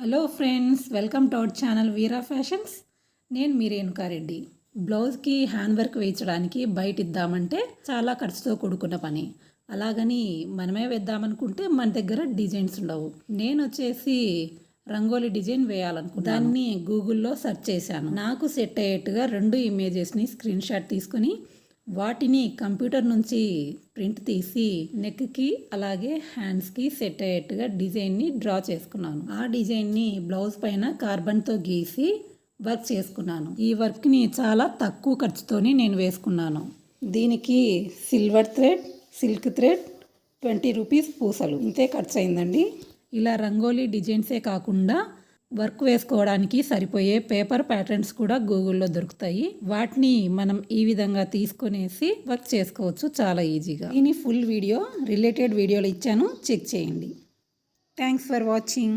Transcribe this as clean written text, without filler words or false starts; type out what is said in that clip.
Hello friends, welcome to our channel Veera fashions. నేను మీ రేణుకారెడ్డి. బ్లౌజ్కి hand work వేయించడానికి బయట ఇద్దామంటే చాలా ఖర్చుతో కూడుకున్న పని. అలాగని మనమే వేద్దామనుకుంటే మన దగ్గర డిజైన్స్ ఉండవు. నేను వచ్చేసి రంగోలీ డిజైన్ వేయాలనుకున్నాను. దాన్ని గూగుల్లో సెర్చ్ చేశాను. నాకు సెట్ అయ్యేట్టుగా 2 ఇమేజెస్ని స్క్రీన్ షాట్ తీసుకొని వాటిని కంప్యూటర్ నుంచి ప్రింట్ తీసి నెక్కి అలాగే హ్యాండ్స్కి సెట్ అయ్యేట్టుగా డిజైన్ని డ్రా చేసుకున్నాను. ఆ డిజైన్ని బ్లౌజ్ పైన కార్బన్తో గీసి వర్క్ చేసుకున్నాను. ఈ వర్క్ని చాలా తక్కువ ఖర్చుతోనే నేను వేసుకున్నాను. దీనికి silver thread, silk thread, 20 rupees పూసలు, ఇంతే ఖర్చు అయిందండి. ఇలా రంగోలీ డిజైన్సే కాకుండా వర్క్ వేసుకోవడానికి సరిపోయే పేపర్ ప్యాటర్న్స్ కూడా గూగుల్లో దొరుకుతాయి. వాటిని మనం ఈ విధంగా తీసుకునేసి వర్క్ చేసుకోవచ్చు చాలా ఈజీగా. దీని ఫుల్ వీడియో రిలేటెడ్ వీడియోలు ఇచ్చాను, చెక్ చేయండి. Thanks for watching.